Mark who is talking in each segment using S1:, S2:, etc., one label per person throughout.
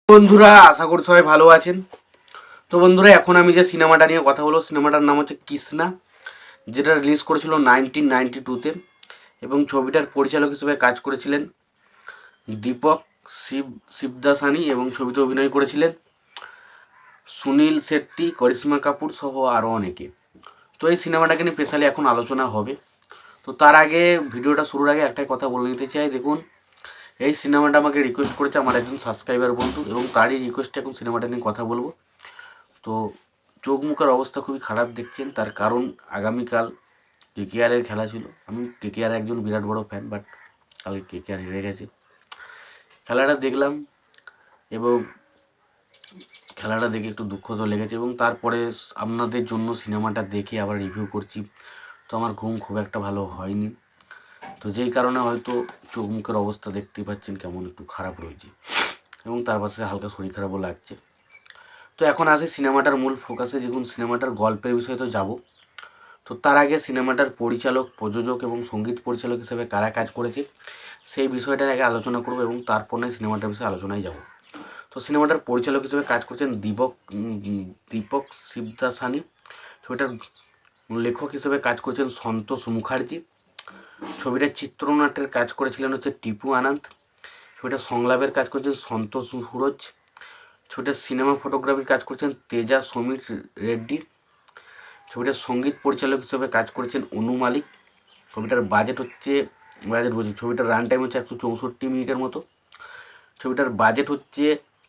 S1: বন্ধুরা, আশা করি সবাই ভালো আছেন। তো বন্ধুরা, এখন আমি যে সিনেমাটা নিয়ে কথা বলবো, সিনেমাটার নাম হচ্ছে কৃষ্ণা, যেটা রিলিজ করেছিল 1992-তে, এবং ছবিটার পরিচালক হিসেবে কাজ করেছিলেন দীপক শিবদাসানি, এবং ছবিতে অভিনয় করেছিলেন সুনীল শেট্টি, করিশ্মা কাপুর সহ আরও অনেকে। তো এই সিনেমাটাকে নিয়ে স্পেশালি এখন আলোচনা হবে। তো তার আগে, ভিডিওটা শুরুর আগে একটাই কথা বলে নিতে চাই। দেখুন, এই সিনেমাটা আমাকে রিকোয়েস্ট করেছে আমার একজন সাবস্ক্রাইবার বন্ধু, এবং তারই রিকোয়েস্টে এখন সিনেমাটা নিয়ে কথা বলবো। তো চোখ মুখের অবস্থা খুবই খারাপ দেখছেন, তার কারণ আগামীকাল কেকেআরের খেলা ছিল। আমি কেকেআর একজন বিরাট বড় ফ্যান, বাট কালকে কেকেআর হেরে গেছে। খেলাটা দেখলাম, এবং খেলাটা দেখে একটু দুঃখ তো লেগেছে, এবং তারপরে আপনাদের জন্য সিনেমাটা দেখে আবার রিভিউ করছি। তো আমার ঘুম খুব একটা ভালো হয়নি, তো যেই কারণে হয়তো চোখ মুখের অবস্থা দেখতেই পাচ্ছেন কেমন একটু খারাপ রয়েছে, এবং তার পাশে হালকা শরীর খারাপও লাগছে। তো এখন আসি সিনেমাটার মূল ফোকাসে। দেখুন, সিনেমাটার গল্পের বিষয়ে তো যাব, তো তার আগে সিনেমাটার পরিচালক, প্রযোজক এবং সঙ্গীত পরিচালক হিসেবে কারা কাজ করেছে সেই বিষয়টা আগে আলোচনা করব, এবং তারপর নয় সিনেমাটার বিষয়ে আলোচনায় যাব। তো সিনেমাটার পরিচালক হিসেবে কাজ করছেন দীপক শিবদাসানি। ছবিটার লেখক হিসেবে কাজ করেছেন সন্তোষ মুখার্জি। ছবিটার চিত্রনাট্যের কাজ করেছিলেন হচ্ছে টিপু আনন্দ। ছবিটার সংলাপের কাজ করেছেন সন্তোষ সুরজ। ছবিটার সিনেমা ফটোগ্রাফির কাজ করছেন তেজা সমীর রেড্ডি। ছবিটার সঙ্গীত পরিচালক হিসেবে কাজ করেছেন অনু মালিক। ছবিটার ছবিটার রান টাইম হচ্ছে 164 মিনিটের মতো। ছবিটার বাজেট হচ্ছে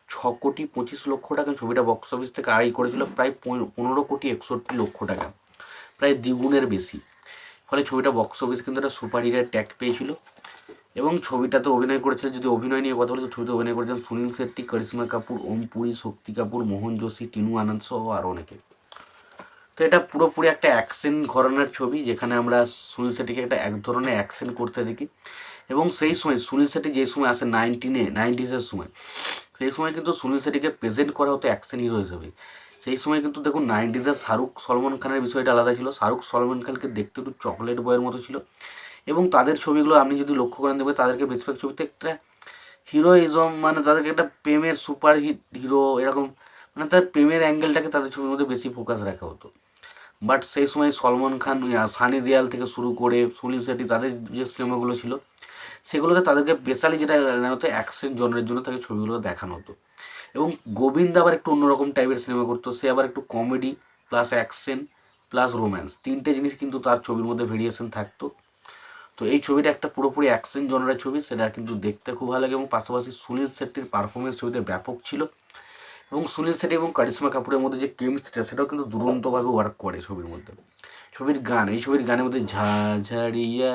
S1: 6,25,00,000 টাকা। ছবিটা বক্স অফিস থেকে আয় করেছিল প্রায় 15,61,00,000 টাকা, প্রায় দ্বিগুণের বেশি। ফলে ছবিটা বক্স অফিস কিন্তু একটা সুপারহিটের ট্যাগ পেয়েছিল। এবং ছবিটাতে অভিনয় করেছিলেন, যদি অভিনয় নিয়ে কথা বলি, তো ছবিতে অভিনয় করেছেন সুনীল শেট্টি, করিশ্মা কাপুর, ওম পুরী, শক্তি কাপুর, মোহন যোশী, টিনু আনন্দ সহ আরও অনেকে। তো এটা পুরোপুরি একটা অ্যাকশন ঘরানার ছবি, যেখানে আমরা সুনীল শেট্টিকে একটা এক ধরনের অ্যাকশন করতে দেখি। এবং সেই সময় সুনীল শেট্টি যে সময় আসে 90s সময়, সেই সময় কিন্তু সুনীল শেট্টিকে প্রেজেন্ট করা হতো অ্যাকশন হিরো হিসেবে। সেই সময় কিন্তু দেখুন, 90s শাহরুখ সলমান খানের বিষয়টা আলাদা ছিল। শাহরুখ সলমান খানকে দেখতে একটু চকলেট বয়ের মতো ছিল, এবং তাদের ছবিগুলো আপনি যদি লক্ষ্য করেন দেখবেন তাদেরকে বেশিরভাগ ছবিতে একটা হিরোইজম, মানে তাদেরকে একটা প্রেমের সুপারহিট হিরো এরকম, মানে তাদের প্রেমের অ্যাঙ্গেলটাকে তাদের ছবির মধ্যে বেশি ফোকাস রাখা হতো। বাট সেই সময় সলমান খান, সানি দেওয়াল থেকে শুরু করে সুনীল শেট্টি, তাদের যে সিনেমাগুলো ছিল সেগুলোতে তাদেরকে স্পেশালি যেটা হতো অ্যাকশন জনরের জন্য তাকে ছবিগুলো দেখানো হতো। এবং গোবিন্দ আবার একটু অন্যরকম টাইপের সিনেমা করতো। সে আবার একটু comedy plus action plus romance, তিনটে জিনিস কিন্তু তার ছবির মধ্যে ভেরিয়েশন থাকতো। তো এই ছবিটা একটা পুরোপুরি অ্যাকশন জনরের ছবি, সেটা কিন্তু দেখতে খুব ভালো লাগে। এবং পাশাপাশি সুনীল শেট্টির পারফরমেন্স ছবিতে ব্যাপক ছিল, এবং সুনীল শেট্টি এবং কারিশ্মা কাপুরের মধ্যে যে কেমিস্ট্রিটা, সেটাও কিন্তু দুরন্তভাবে ওয়ার্ক করে ছবির মধ্যে। ছবির গান, এই ছবির গানের মধ্যে ঝাঝারিয়া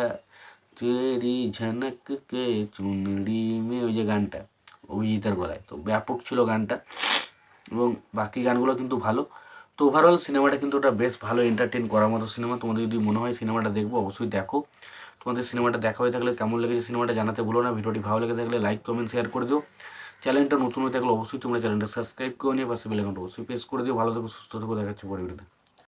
S1: তেরি ঝনক কে চুনরি মে, ওই যে গানটা অভিজিতের গলায়, তো ব্যাপক ছিল গানটা। এবং বাকি গানগুলো কিন্তু ভালো। তো ওভারঅল সিনেমাটা কিন্তু ওটা বেশ ভালো এন্টারটেন করার মতো সিনেমা। তোমাদের যদি মনে হয় সিনেমাটা দেখবো, অবশ্যই দেখো। তোমাদের সিনেমাটা দেখা হয়ে থাকলে কেমন লেগেছে সিনেমাটা জানাতে ভুলো না। ভিডিওটি ভালো লেগে থাকলে লাইক কমেন্ট শেয়ার করে দিও। চ্যানেলটা নতুন হয়ে থাকলে অবশ্যই তোমরা চ্যানেলটা সাবস্ক্রাইব করে নিয়ে পাশে বেল আইকনটা অবশ্যই প্রেস করে দিও। ভালো থেকো, সুস্থ থেকো, দেখাচ্ছি পরে ভিডিওতে।